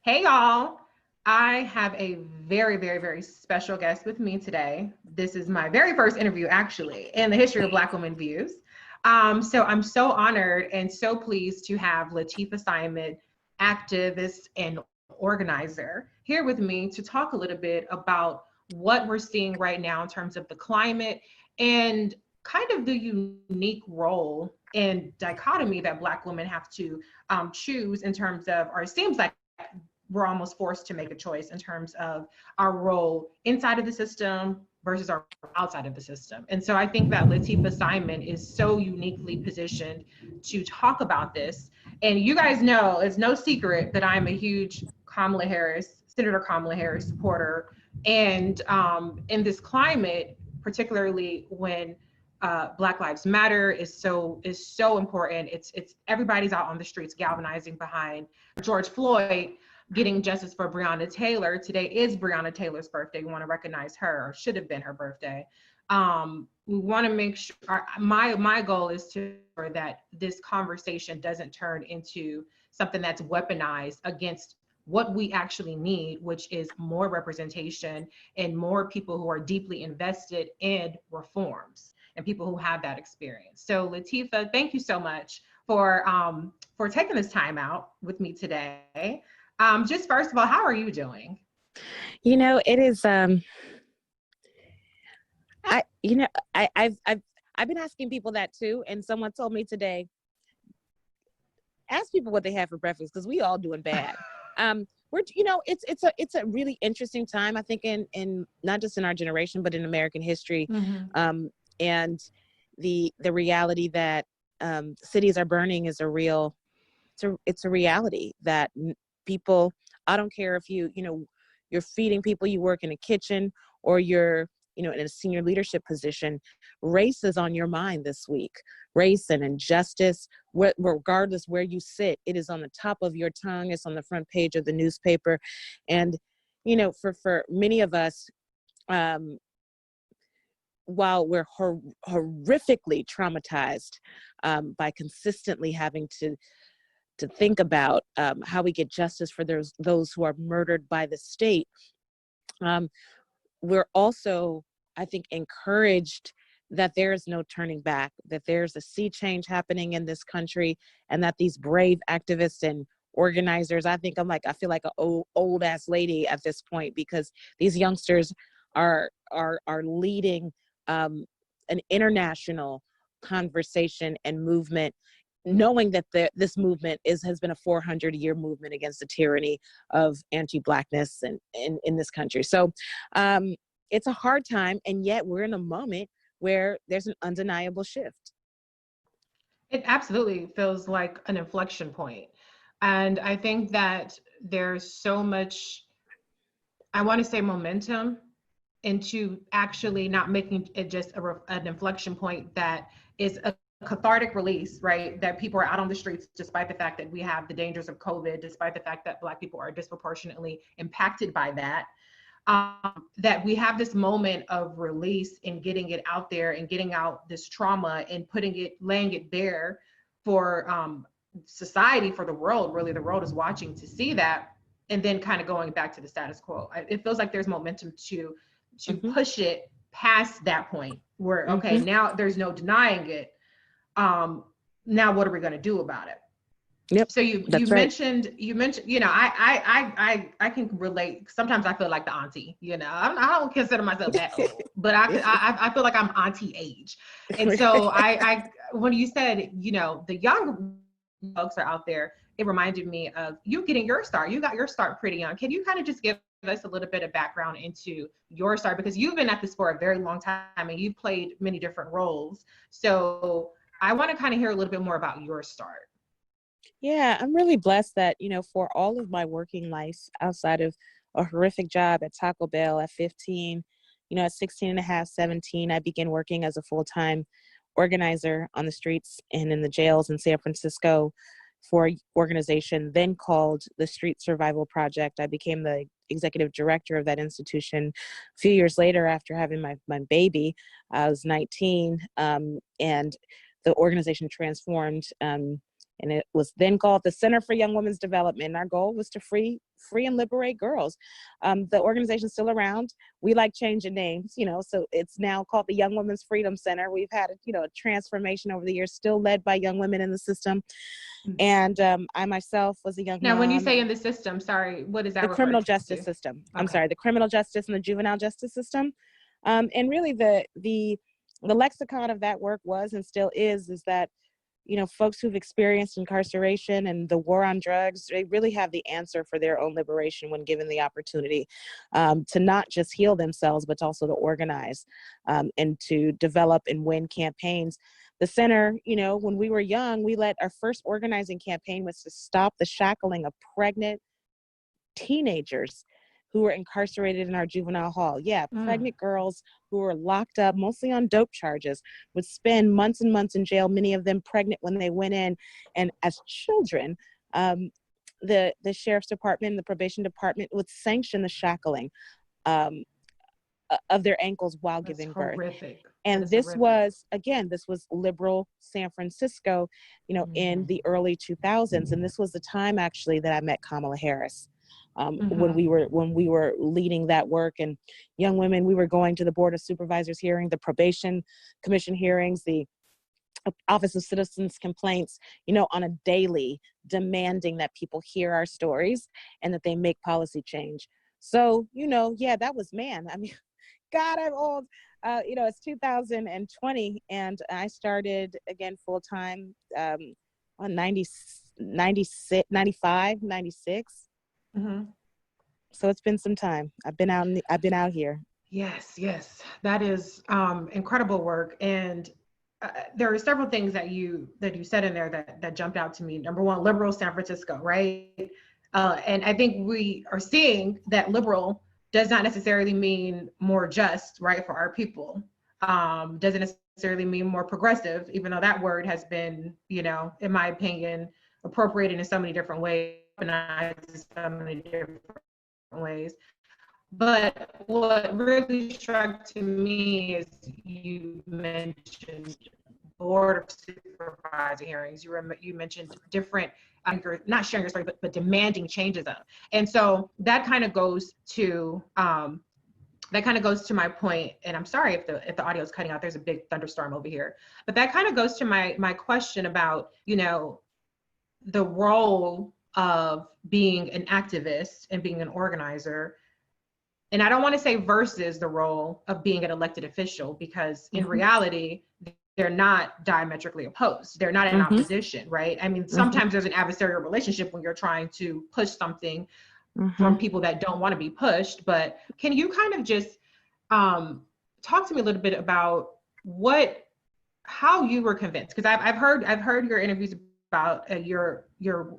Hey y'all, I have a very special guest with me today. This is my very first interview actually in the history of Black Women Views. So I'm so honored and so pleased to have Lateefah Simon, activist and organizer, here with me to talk a little bit about what we're seeing right now in terms of the climate and kind of the unique role and dichotomy that Black women have to choose in terms of, or it seems like we're almost forced to make a choice in terms of our role inside of the system versus our outside of the system. And so I think that Lateefah Simon is so uniquely positioned to talk about this. And you guys know, it's no secret that I'm a huge Senator Kamala Harris supporter. And in this climate, particularly when Black Lives Matter is so important. It's everybody's out on the streets galvanizing behind George Floyd getting justice for Breonna Taylor. Today is Breonna Taylor's birthday. We want to recognize her, or should have been her birthday. We want to make sure my goal is to ensure that this conversation doesn't turn into something that's weaponized against what we actually need, which is more representation and more people who are deeply invested in reforms and people who have that experience. So Lateefah, thank you so much for taking this time out with me today. Just first of all, how are you doing? It is I've been asking people that too, and someone told me today, ask people what they had for breakfast because we all doing bad. It's a really interesting time, I think, in not just in our generation but in American history. Mm-hmm. And the reality that cities are burning is it's a reality that people, I don't care if you're feeding people, you work in a kitchen, or you're in a senior leadership position, race is on your mind this week. Race and injustice, regardless where you sit, it is on the top of your tongue. It's on the front page of the newspaper. And for many of us, while we're horrifically traumatized by consistently having to think about how we get justice for those who are murdered by the state, we're also, I think, encouraged that there is no turning back, that there's a sea change happening in this country, and that these brave activists and organizers, I feel like an old ass lady at this point, because these youngsters are leading an international conversation and movement, knowing that this movement has been a 400-year movement against the tyranny of anti-Blackness in this country. So it's a hard time, and yet we're in a moment where there's an undeniable shift. It absolutely feels like an inflection point. And I think that there's so much, I want to say, momentum into actually not making it just an inflection point that is a cathartic release, right? That people are out on the streets despite the fact that we have the dangers of COVID, despite the fact that Black people are disproportionately impacted by that. That we have this moment of release and getting it out there and getting out this trauma and laying it bare for society, for the world. Really, the world is watching to see that, and then kind of going back to the status quo. It feels like there's momentum to Mm-hmm. push it past that point where, okay, now there's no denying it. Now what are we going to do about it? Yep. So you right. mentioned, I can relate. Sometimes I feel like the auntie, I don't consider myself that old, but I feel like I'm auntie age. And so I when you said, the young folks are out there, it reminded me of you getting your start. You got your start pretty young. Can you kind of just give us a little bit of background into your start? Because you've been at this for a very long time and you've played many different roles. So I want to kind of hear a little bit more about your start. Yeah, I'm really blessed that, for all of my working life outside of a horrific job at Taco Bell at 15, at 16 and a half, 17, I began working as a full-time organizer on the streets and in the jails in San Francisco for an organization then called the Street Survival Project. I became the executive director of that institution a few years later after having my baby. I was 19, and the organization transformed And it was then called the Center for Young Women's Development. And our goal was to free and liberate girls. The organization's still around. We like changing names, so it's now called the Young Women's Freedom Center. We've had, a transformation over the years, still led by young women in the system. And I myself was a young Now, mom. when you say in the system, sorry, what does that refer to? The criminal justice system. Okay. I'm sorry, the criminal justice and the juvenile justice system. And really the lexicon of that work was and still is that, folks who've experienced incarceration and the war on drugs, they really have the answer for their own liberation when given the opportunity to not just heal themselves, but also to organize and to develop and win campaigns. The center, when we were young, we led our first organizing campaign was to stop the shackling of pregnant teenagers who were incarcerated in our juvenile hall. Pregnant girls who were locked up, mostly on dope charges, would spend months and months in jail, many of them pregnant when they went in. And as children, the sheriff's department and the probation department would sanction the shackling of their ankles while giving birth. And this was liberal San Francisco, in the early 2000s. And this was the time actually that I met Kamala Harris. When we were leading that work, and young women, we were going to the Board of Supervisors hearing, the Probation Commission hearings, the Office of Citizens Complaints, on a daily, demanding that people hear our stories and that they make policy change. So, that was I mean, God, I'm old. It's 2020, and I started again full-time on 96, 95, 96. So it's been some time. I've been out here. Yes, that is incredible work. And there are several things that you said in there that jumped out to me. Number one, liberal San Francisco, right? And I think we are seeing that liberal does not necessarily mean more just, right, for our people. Doesn't necessarily mean more progressive, even though that word has been, in my opinion, appropriated in so many different ways, But what really struck to me is you mentioned board of supervisor hearings. You mentioned different, not sharing your story, but demanding changes of. And so that kind of goes to my point. And I'm sorry if the audio is cutting out. There's a big thunderstorm over here. But that kind of goes to my question about, the role of being an activist and being an organizer. And I don't want to say versus the role of being an elected official, because in reality, they're not diametrically opposed. They're not in opposition, right? I mean, sometimes there's an adversarial relationship when you're trying to push something from people that don't want to be pushed. But can you kind of just talk to me a little bit about how you were convinced? Because I've heard your interviews about your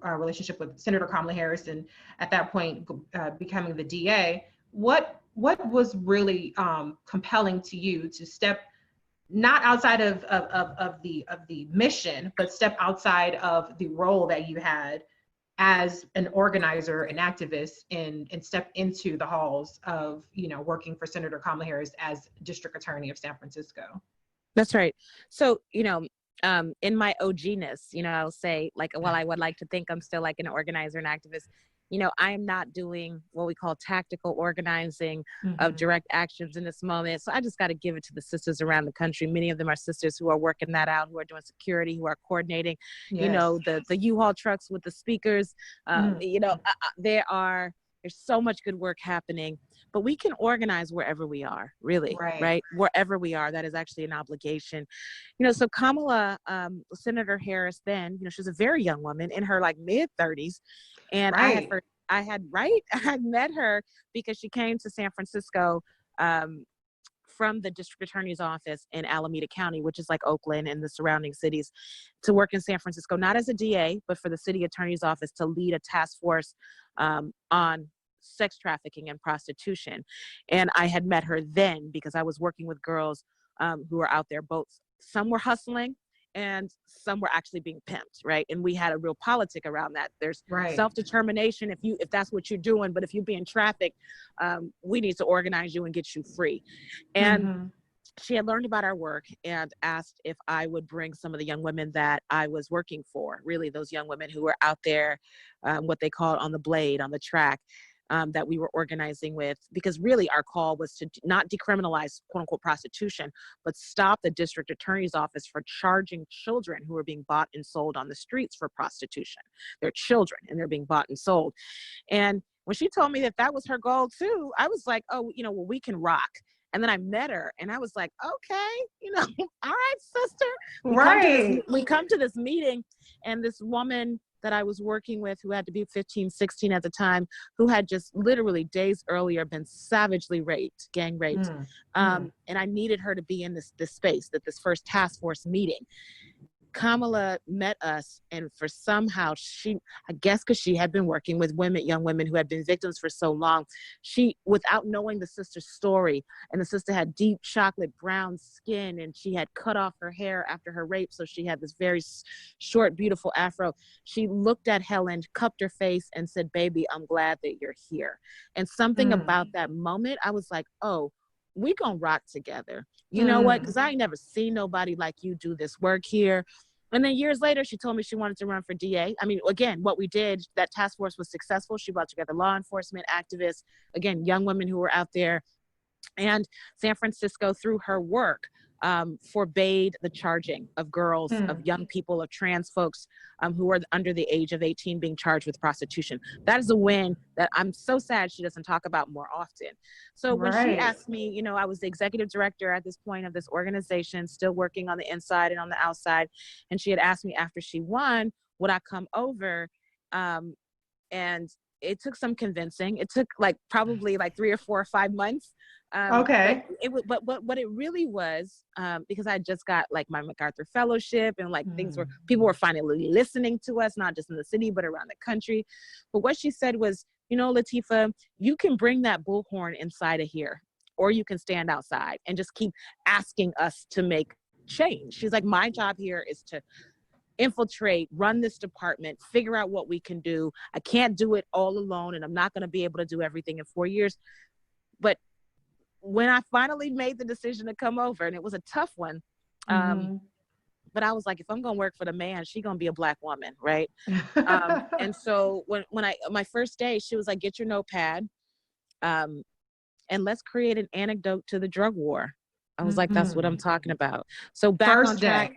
relationship with Senator Kamala Harris, and at that point becoming the DA. What was really compelling to you to step not outside of the mission, but step outside of the role that you had as an organizer and activist, and step into the halls of working for Senator Kamala Harris as District Attorney of San Francisco? That's right. So in my OG-ness, I'll say, while I would like to think I'm still like an organizer and activist, I am not doing what we call tactical organizing of direct actions in this moment. So I just got to give it to the sisters around the country. Many of them are sisters who are working that out, who are doing security, who are coordinating, the U-Haul trucks with the speakers. There's so much good work happening, but we can organize wherever we are, really, right? Wherever we are, that is actually an obligation. So Kamala, Senator Harris then, she was a very young woman in her mid 30s. And I had met her because she came to San Francisco from the district attorney's office in Alameda County, which is like Oakland and the surrounding cities, to work in San Francisco, not as a DA, but for the city attorney's office to lead a task force on sex trafficking and prostitution. And I had met her then because I was working with girls who were out there, both some were hustling and some were actually being pimped, right? And we had a real politic around that. There's self-determination if that's what you're doing, but if you're being trafficked, we need to organize you and get you free. And she had learned about our work and asked if I would bring some of the young women that I was working for, really those young women who were out there, what they called on the blade, on the track, that we were organizing with, because really our call was to not decriminalize quote unquote prostitution, but stop the district attorney's office for charging children who are being bought and sold on the streets for prostitution. They're children and they're being bought and sold. And when she told me that that was her goal too, I was like, oh, well, we can rock. And then I met her and I was like, okay, all right, sister. We come to this meeting, and this woman that I was working with, who had to be 15, 16 at the time, who had just literally days earlier been savagely raped, gang raped. And I needed her to be in this space, this first task force meeting. Kamala met us, and for somehow I guess because she had been working with young women who had been victims for so long, without knowing the sister's story, and the sister had deep chocolate brown skin, and she had cut off her hair after her rape, so she had this very short, beautiful afro. She looked at Helen, cupped her face, and said, "Baby, I'm glad that you're here." And something about that moment, I was like, oh, we gonna rock together. You know what? Because I ain't never seen nobody like you do this work here. And then years later, she told me she wanted to run for DA. I mean, again, what we did, that task force was successful. She brought together law enforcement activists, again, young women who were out there. And San Francisco, through her work, forbade the charging of girls, of young people, of trans folks who are under the age of 18 being charged with prostitution. That is a win that I'm so sad she doesn't talk about more often. So when she asked me, I was the executive director at this point of this organization, still working on the inside and on the outside. And she had asked me after she won, would I come over? And it took some convincing. It took probably 3 or 4 or 5 months. Okay. But what it really was, because I just got my MacArthur Fellowship, and people were finally listening to us, not just in the city, but around the country. But what she said was, Lateefah, you can bring that bullhorn inside of here, or you can stand outside and just keep asking us to make change. She's like, my job here is to infiltrate, run this department, figure out what we can do. I can't do it all alone, and I'm not going to be able to do everything in 4 years. But when I finally made the decision to come over, and it was a tough one, but I was like, if I'm going to work for the man, she's going to be a Black woman, right? And so when my first day, she was like, get your notepad, and let's create an antidote to the drug war. I was like, that's what I'm talking about. So back on track.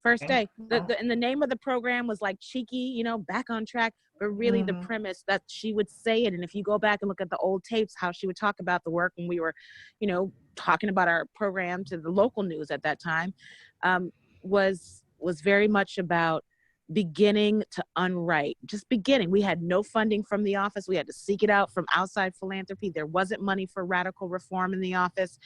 First day. And the name of the program was cheeky, back on track, but really the premise that she would say it. And if you go back and look at the old tapes, how she would talk about the work when we were, talking about our program to the local news at that time, was very much about beginning to unwrite, just beginning. We had no funding from the office. We had to seek it out from outside philanthropy. There wasn't money for radical reform in the office.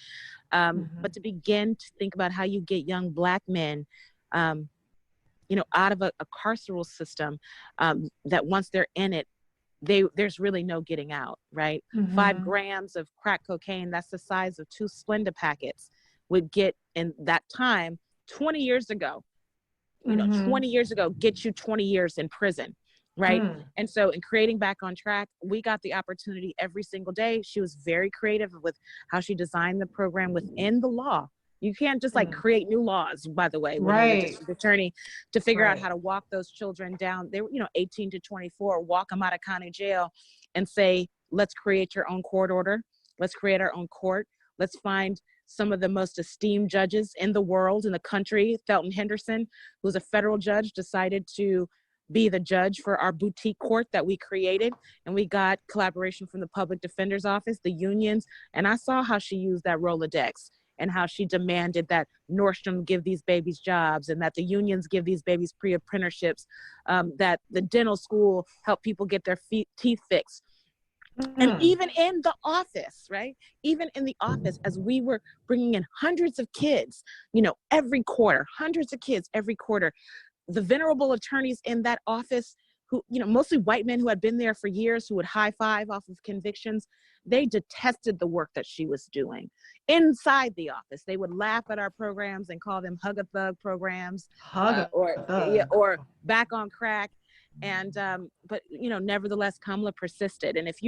But to begin to think about how you get young Black men out of a carceral system, that once they're in it, there's really no getting out, right? 5 grams of crack cocaine, that's the size of 2 Splenda packets, would get, in that time, 20 years ago, 20 years ago, get you 20 years in prison, right? And so in creating Back on Track, we got the opportunity every single day. She was very creative with how she designed the program within the law. You can't just create new laws, by the way, when you're the district attorney, to figure out how to walk those children down. They were, 18 to 24, walk them out of county jail and say, let's create your own court order. Let's create our own court. Let's find some of the most esteemed judges in the world, in the country. Felton Henderson, who's a federal judge, decided to be the judge for our boutique court that we created. And we got collaboration from the public defender's office, the unions. And I saw how she used that Rolodex, and how she demanded that Nordstrom give these babies jobs, and that the unions give these babies pre-apprenticeships, that the dental school help people get their teeth fixed. And even in the office, right? Even in the office, as we were bringing in hundreds of kids, every quarter, hundreds of kids every quarter, the venerable attorneys in that office, who, mostly white men who had been there for years, who would high five off of convictions, they detested the work that she was doing inside the office. They would laugh at our programs and call them hug a thug programs, or Back on Crack. And, but, nevertheless, Kamala persisted. And if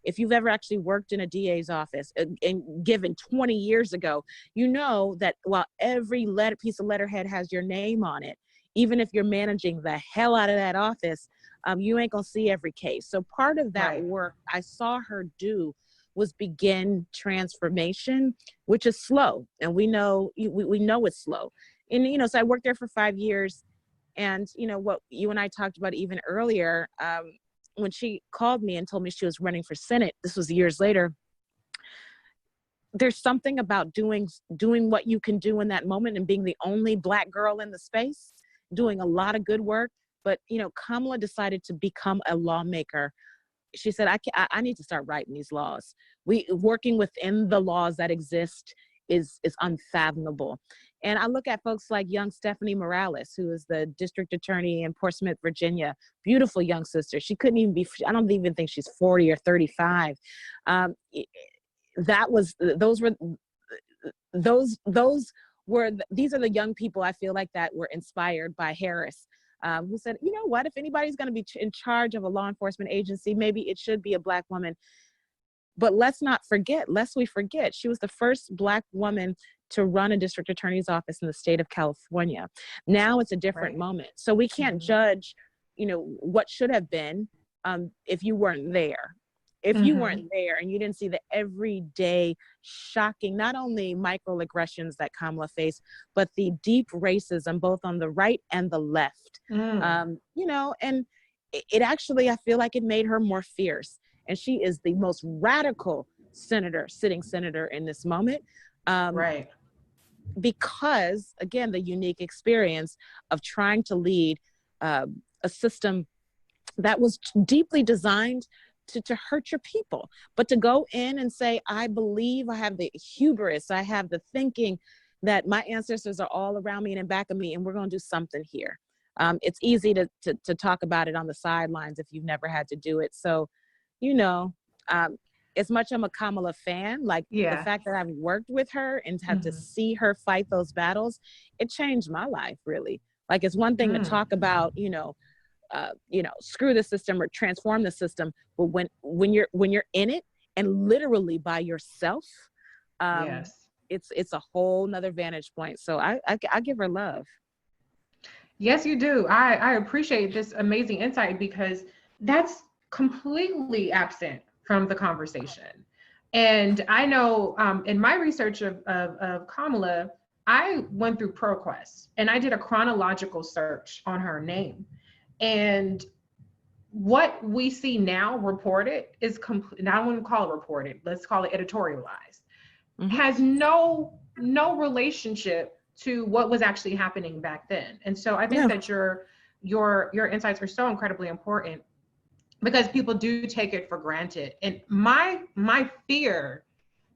if you've ever actually worked in a DA's office and given 20 years ago, you know that while every piece of letterhead has your name on it, even if you're managing the hell out of that office, you ain't gonna see every case. So part of that Right. work I saw her do was begin transformation, which is slow. And we know it's slow. And, so I worked there for 5 years. And, what you and I talked about even earlier, when she called me and told me she was running for Senate, this was years later, there's something about doing what you can do in that moment and being the only Black girl in the space, doing a lot of good work. But, Kamala decided to become a lawmaker. She said, I need to start writing these laws. Working within the laws that exist is unfathomable. And I look at folks like young Stephanie Morales, who is the district attorney in Portsmouth, Virginia, beautiful young sister. She couldn't even I don't even think she's 40 or 35. These are the young people I feel like that were inspired by Harris, who said, you know what, if anybody's going to be in charge of a law enforcement agency, maybe it should be a Black woman. But lest we forget, she was the first Black woman to run a district attorney's office in the state of California. Now it's a different moment. So we can't judge, what should have been if you weren't there. If you weren't there and you didn't see the everyday shocking, not only microaggressions that Kamala faced, but the deep racism, both on the right and the left, and it actually, I feel like it made her more fierce. And she is the most radical sitting senator in this moment. Right. Because, again, the unique experience of trying to lead a system that was deeply designed to hurt your people, but to go in and say, I believe, I have the hubris, I have the thinking that my ancestors are all around me and in back of me, and we're going to do something here. It's easy to talk about it on the sidelines if you've never had to do it. So, as much I'm a Kamala fan, like the fact that I've worked with her and have to see her fight those battles, it changed my life, really. Like, it's one thing to talk about, screw the system or transform the system, but when you're in it and literally by yourself, it's a whole nother vantage point. So I give her love. Yes, you do. I appreciate this amazing insight, because that's completely absent from the conversation. And I know in my research of Kamala, I went through ProQuest and I did a chronological search on her name. And what we see now reported is complete. I wouldn't call it reported. Let's call it editorialized. Has no relationship to what was actually happening back then. And so I think that your insights are so incredibly important, because people do take it for granted. And my fear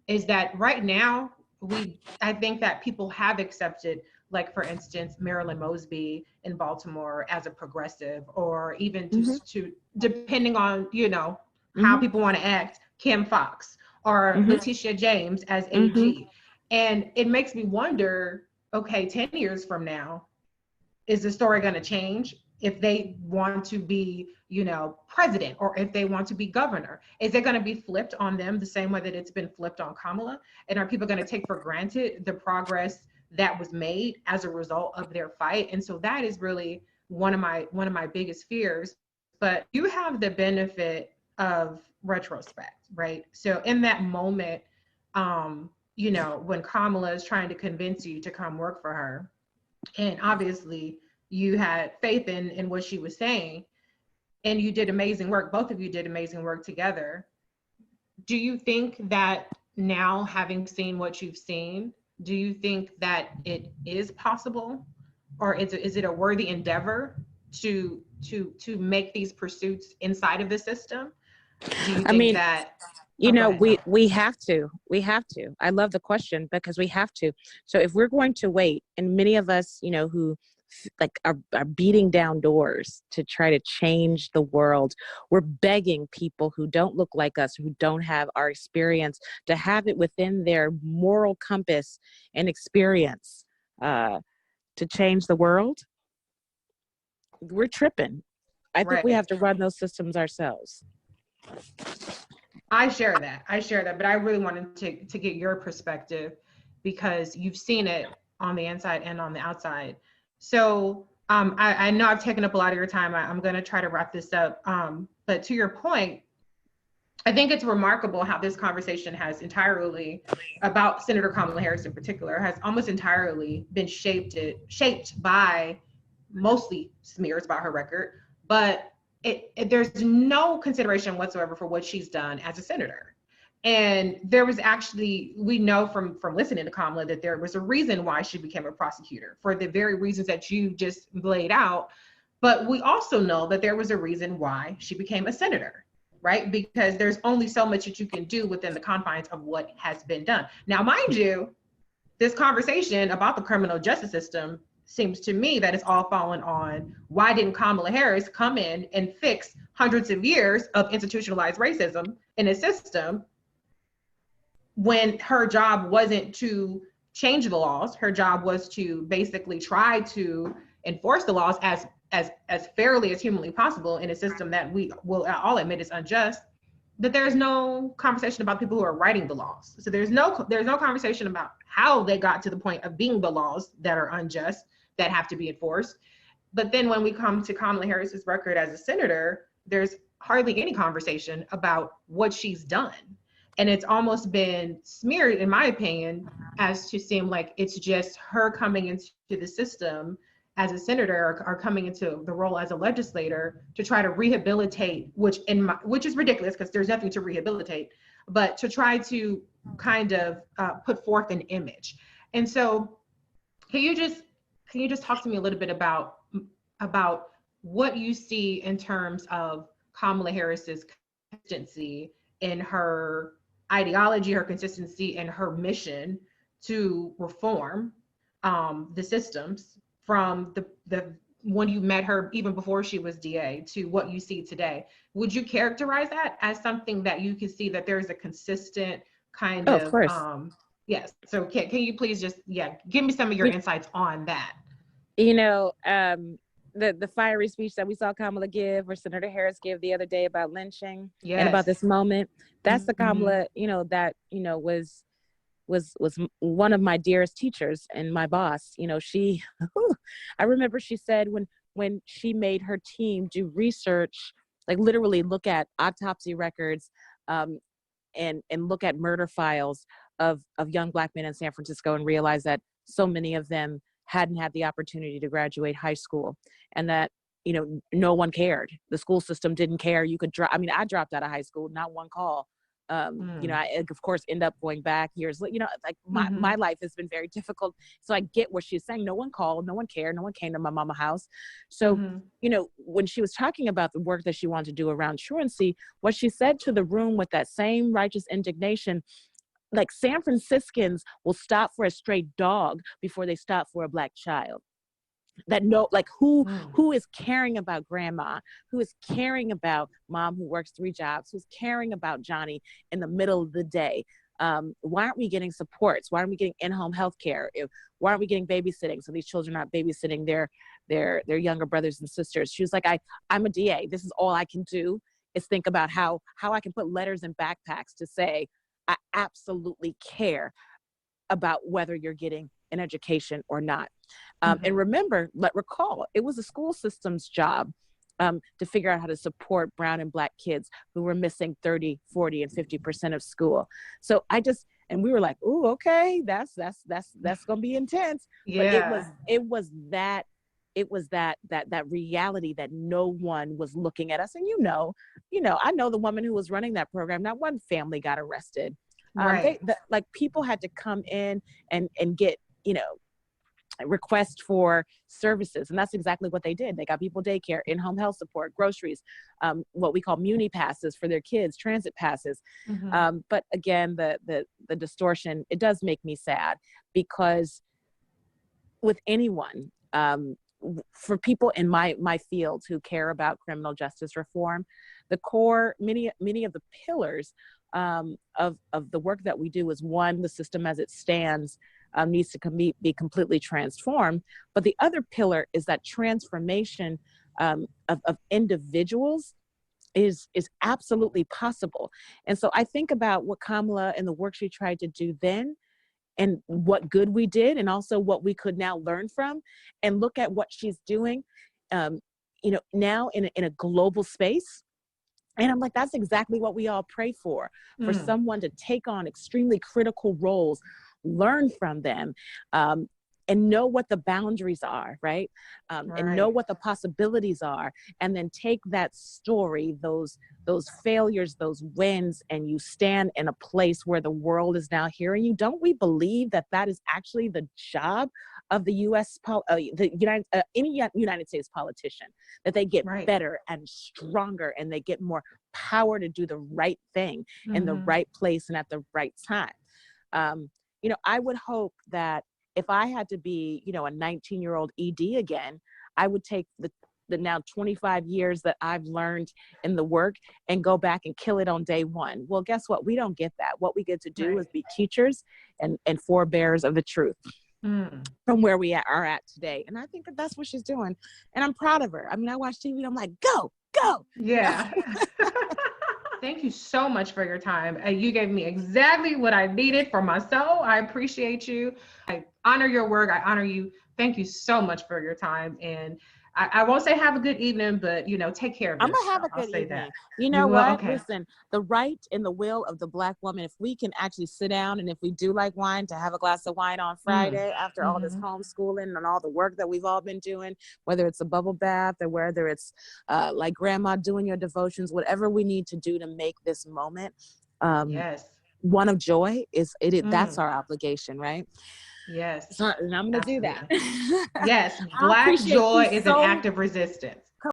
is that right now I think that people have accepted, like, for instance, Marilyn Mosby in Baltimore as a progressive, or even to depending on, how people want to act, Kim Fox or Letitia James as AG. And it makes me wonder, okay, 10 years from now, is the story going to change? If they want to be, president, or if they want to be governor, is it going to be flipped on them the same way that it's been flipped on Kamala? And are people going to take for granted the progress that was made as a result of their fight? And so that is really one of my biggest fears. But you have the benefit of retrospect, right? So in that moment, when Kamala is trying to convince you to come work for her, and obviously you had faith in what she was saying, and you did amazing work. Both of you did amazing work together. Do you think that now, having seen what you've seen, do you think that it is possible, or is it a worthy endeavor to make these pursuits inside of the system? Do you think that? We have to. I love the question, because we have to. So if we're going to wait, and many of us, who are beating down doors to try to change the world, we're begging people who don't look like us, who don't have our experience, to have it within their moral compass and experience to change the world. We're tripping. I think we have to run those systems ourselves. I share that, but I really wanted to get your perspective because you've seen it on the inside and on the outside. So I know I've taken up a lot of your time. I'm going to try to wrap this up. But to your point, I think it's remarkable how this conversation has entirely, about Senator Kamala Harris in particular, has almost entirely been shaped by mostly smears about her record, but there's no consideration whatsoever for what she's done as a senator. And there was actually, we know from listening to Kamala that there was a reason why she became a prosecutor, for the very reasons that you just laid out. But we also know that there was a reason why she became a senator, right? Because there's only so much that you can do within the confines of what has been done. Now, mind you, this conversation about the criminal justice system seems to me that it's all fallen on why didn't Kamala Harris come in and fix hundreds of years of institutionalized racism in a system when her job wasn't to change the laws. Her job was to basically try to enforce the laws as fairly as humanly possible in a system that we will all admit is unjust. But there's no conversation about people who are writing the laws. So there's no conversation about how they got to the point of being the laws that are unjust, that have to be enforced. But then when we come to Kamala Harris's record as a senator, there's hardly any conversation about what she's done. And it's almost been smeared, in my opinion, as to seem like it's just her coming into the system as a senator, or coming into the role as a legislator to try to rehabilitate, which is ridiculous because there's nothing to rehabilitate, but to try to kind of put forth an image. And so, can you just talk to me a little bit about what you see in terms of Kamala Harris's consistency in her ideology, her consistency in her mission to reform the systems, from the when you met her even before she was DA to what you see today? Would you characterize that as something that you can see that there's a consistent kind Oh, of of course. yes. So can you please just give me some of your insights on that? You know, the fiery speech that we saw Kamala give, or Senator Harris give the other day about lynching, Yes. and about this moment, that's the Kamala, Mm-hmm. that, was one of my dearest teachers and my boss. She, I remember she said when she made her team do research, like literally look at autopsy records, and look at murder files of young Black men in San Francisco, and realize that so many of them hadn't had the opportunity to graduate high school, and that no one cared. The school system didn't care. You could drop. I mean, I dropped out of high school, not one call. I of course end up going back years later. Like my life has been very difficult. So I get what she's saying. No one called, no one cared, no one came to my mama's house. So when she was talking about the work that she wanted to do around truancy, what she said to the room with that same righteous indignation, like, San Franciscans will stop for a stray dog before they stop for a Black child. That who is caring about grandma, who is caring about mom who works 3 jobs, who's caring about Johnny in the middle of the day? Why aren't we getting supports? Why aren't we getting in-home health care? Why aren't we getting babysitting, so these children aren't babysitting their younger brothers and sisters? She was like, I'm a DA. This is all I can do, is think about how I can put letters in backpacks to say I absolutely care about whether you're getting an education or not. And recall, it was the school system's job to figure out how to support Brown and Black kids who were missing 30, 40, and 50% of school. So and we were like, "Ooh, okay, that's gonna be intense." Yeah. But it was that reality that no one was looking at us. And I know the woman who was running that program. Not one family got arrested. Right. People had to come in and get request for services, and that's exactly what they did. They got people daycare, in-home health support, groceries, what we call muni passes for their kids, transit passes. But again, the distortion, it does make me sad, because with anyone, for people in my field who care about criminal justice reform, the core, many of the pillars of the work that we do is, one, the system as it stands needs to be completely transformed. But the other pillar is that transformation of individuals is absolutely possible. And so I think about what Kamala and the work she tried to do then, and what good we did, and also what we could now learn from, and look at what she's doing, now in a global space. And I'm like, that's exactly what we all pray for someone to take on extremely critical roles, learn from them, and know what the boundaries are, right? And know what the possibilities are, and then take that story, those failures, those wins, and you stand in a place where the world is now hearing you. Don't we believe that that is actually the job of the United States politician, that they get better and stronger, and they get more power to do the right thing in the right place and at the right time. I would hope that if I had to be, a 19-year-old ED again, I would take the now 25 years that I've learned in the work and go back and kill it on day one. Well, guess what? We don't get that. What we get to do is be teachers and forebearers of the truth from where we are at today. And I think that that's what she's doing. And I'm proud of her. I mean, I watch TV and I'm like, go. Yeah. Thank you so much for your time. You gave me exactly what I needed for my soul. I appreciate you. I honor your work. I honor you. Thank you so much for your time. And I won't say have a good evening, but take care of yourself. I'm gonna have a good evening. That. You know what? Okay. Listen, the right and the will of the Black woman, if we can actually sit down, and if we do like wine, to have a glass of wine on Friday after all this homeschooling and all the work that we've all been doing, whether it's a bubble bath or whether it's like grandma doing your devotions, whatever we need to do to make this moment one of joy, that's our obligation, right? Yes. So, and I'm going to do that. Yes. Black joy is an act of resistance.